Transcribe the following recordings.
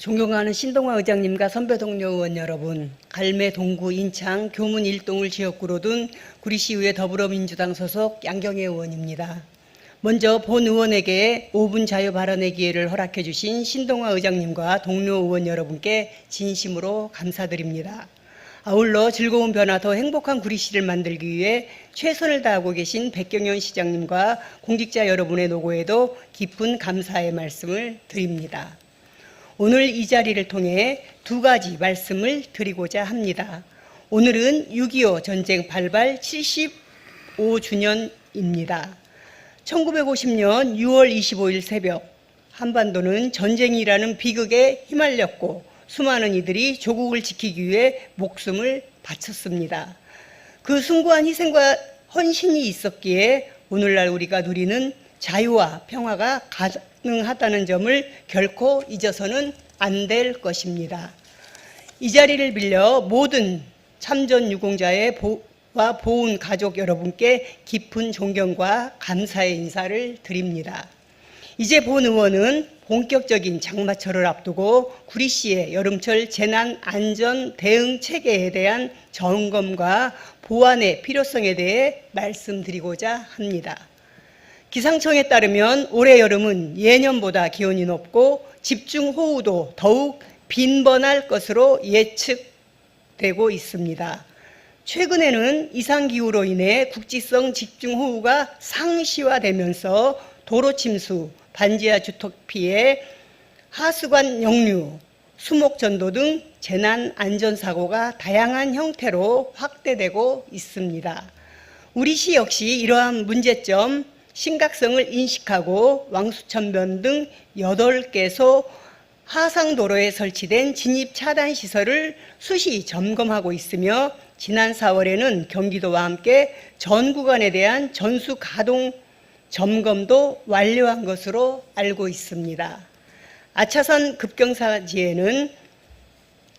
존경하는 신동화 의장님과 선배 동료 의원 여러분, 갈매, 동구, 인창, 교문 일동을 지역구로 둔 구리시의회 더불어민주당 소속 양경애 의원입니다. 먼저 본 의원에게 5분 자유 발언의 기회를 허락해 주신 신동화 의장님과 동료 의원 여러분께 진심으로 감사드립니다. 아울러 즐거운 변화 더 행복한 구리시를 만들기 위해 최선을 다하고 계신 백경현 시장님과 공직자 여러분의 노고에도 깊은 감사의 말씀을 드립니다. 오늘 이 자리를 통해 두 가지 말씀을 드리고자 합니다. 오늘은 6.25 전쟁 발발 75주년입니다. 1950년 6월 25일 새벽, 한반도는 전쟁이라는 비극에 휘말렸고 수많은 이들이 조국을 지키기 위해 목숨을 바쳤습니다. 그 숭고한 희생과 헌신이 있었기에 오늘날 우리가 누리는 자유와 평화가 가능하다는 점을 결코 잊어서는 안 될 것입니다. 이 자리를 빌려 모든 참전 유공자와 보훈 가족 여러분께 깊은 존경과 감사의 인사를 드립니다. 이제 본 의원은 본격적인 장마철을 앞두고 구리시의 여름철 재난안전 대응 체계에 대한 점검과 보완의 필요성에 대해 말씀드리고자 합니다. 기상청에 따르면 올해 여름은 예년보다 기온이 높고 집중호우도 더욱 빈번할 것으로 예측되고 있습니다. 최근에는 이상기후로 인해 국지성 집중호우가 상시화되면서 도로 침수, 반지하 주택 피해, 하수관 역류, 수목전도 등 재난안전사고가 다양한 형태로 확대되고 있습니다. 우리 시 역시 이러한 문제점, 심각성을 인식하고 왕수천변 등 8개소 하상도로에 설치된 진입차단시설을 수시 점검하고 있으며 지난 4월에는 경기도와 함께 전 구간에 대한 전수 가동 점검도 완료한 것으로 알고 있습니다. 아차산 급경사지에는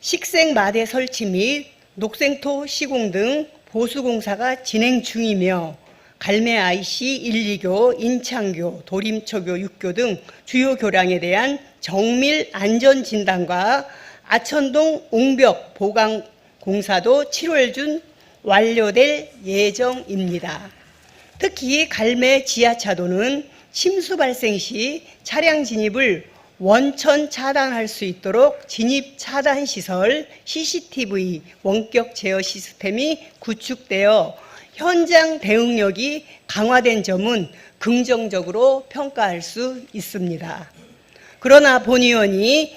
식생마대 설치 및 녹생토 시공 등 보수공사가 진행 중이며 갈매 IC 1, 2교, 인창교, 도림초교 6교 등 주요 교량에 대한 정밀 안전진단과 아천동 옹벽 보강 공사도 7월 중 완료될 예정입니다. 특히 갈매 지하차도는 침수 발생 시 차량 진입을 원천 차단할 수 있도록 진입 차단 시설 CCTV 원격 제어 시스템이 구축되어 현장 대응력이 강화된 점은 긍정적으로 평가할 수 있습니다. 그러나 본 의원이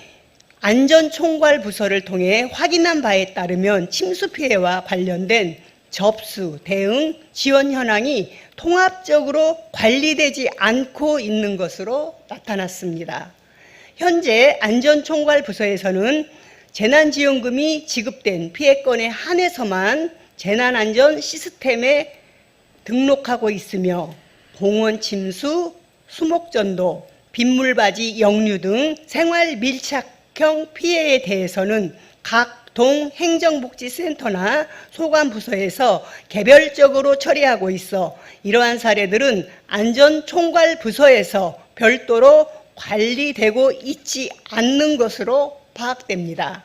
안전총괄 부서를 통해 확인한 바에 따르면 침수 피해와 관련된 접수, 대응, 지원 현황이 통합적으로 관리되지 않고 있는 것으로 나타났습니다. 현재 안전총괄 부서에서는 재난지원금이 지급된 피해건에 한해서만 재난안전 시스템에 등록하고 있으며 공원 침수, 수목전도, 빗물바지 역류 등 생활 밀착형 피해에 대해서는 각 동 행정복지센터나 소관부서에서 개별적으로 처리하고 있어 이러한 사례들은 안전총괄부서에서 별도로 관리되고 있지 않는 것으로 파악됩니다.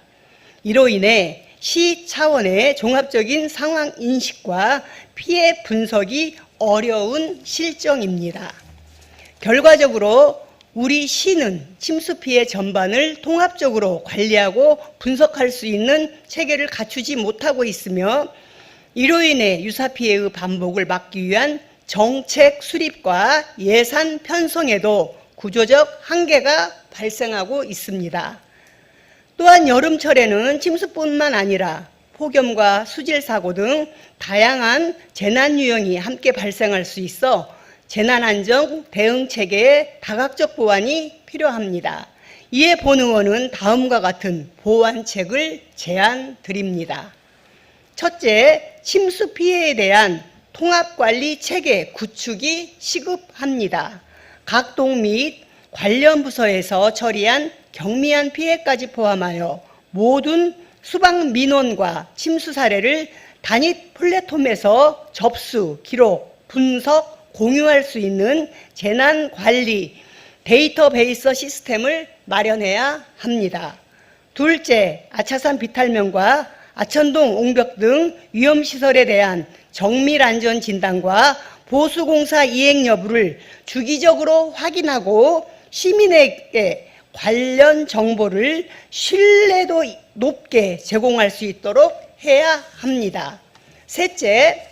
이로 인해 시 차원의 종합적인 상황 인식과 피해 분석이 어려운 실정입니다. 결과적으로 우리 시는 침수 피해 전반을 통합적으로 관리하고 분석할 수 있는 체계를 갖추지 못하고 있으며 이로 인해 유사 피해의 반복을 막기 위한 정책 수립과 예산 편성에도 구조적 한계가 발생하고 있습니다. 또한 여름철에는 침수뿐만 아니라 폭염과 수질사고 등 다양한 재난 유형이 함께 발생할 수 있어 재난안전 대응체계의 다각적 보완이 필요합니다. 이에 본 의원은 다음과 같은 보완책을 제안드립니다. 첫째, 침수 피해에 대한 통합관리 체계 구축이 시급합니다. 각 동 및 관련 부서에서 처리한 경미한 피해까지 포함하여 모든 수방 민원과 침수 사례를 단위 플랫폼에서 접수, 기록, 분석, 공유할 수 있는 재난관리 데이터베이스 시스템을 마련해야 합니다. 둘째, 아차산 비탈면과 아천동 옹벽 등 위험시설에 대한 정밀 안전 진단과 보수공사 이행 여부를 주기적으로 확인하고 시민에게 관련 정보를 신뢰도 높게 제공할 수 있도록 해야 합니다. 셋째,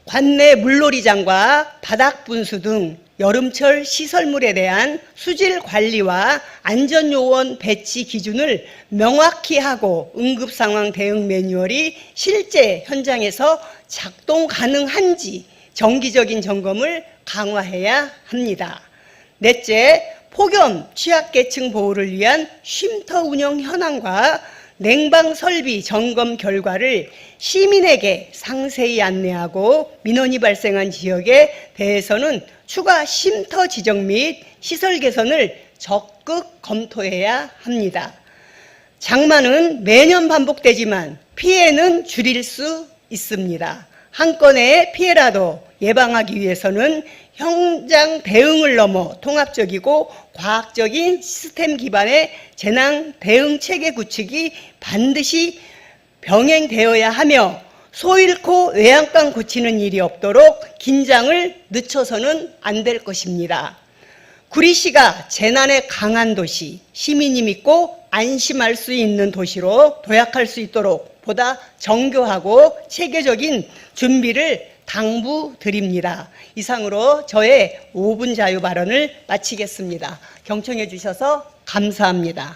관내 물놀이장과 바닥 분수 등 여름철 시설물에 대한 수질 관리와 안전요원 배치 기준을 명확히 하고 응급상황 대응 매뉴얼이 실제 현장에서 작동 가능한지 정기적인 점검을 강화해야 합니다. 넷째, 폭염 취약계층 보호를 위한 쉼터 운영 현황과 냉방 설비 점검 결과를 시민에게 상세히 안내하고 민원이 발생한 지역에 대해서는 추가 쉼터 지정 및 시설 개선을 적극 검토해야 합니다. 장마는 매년 반복되지만 피해는 줄일 수 있습니다. 한 건의 피해라도 예방하기 위해서는 현장 대응을 넘어 통합적이고 과학적인 시스템 기반의 재난 대응 체계 구축이 반드시 병행되어야 하며 소 잃고 외양간 고치는 일이 없도록 긴장을 늦춰서는 안 될 것입니다. 구리시가 재난에 강한 도시, 시민이 믿고 안심할 수 있는 도시로 도약할 수 있도록 보다 정교하고 체계적인 준비를 당부드립니다. 이상으로 저의 5분 자유 발언을 마치겠습니다. 경청해 주셔서 감사합니다.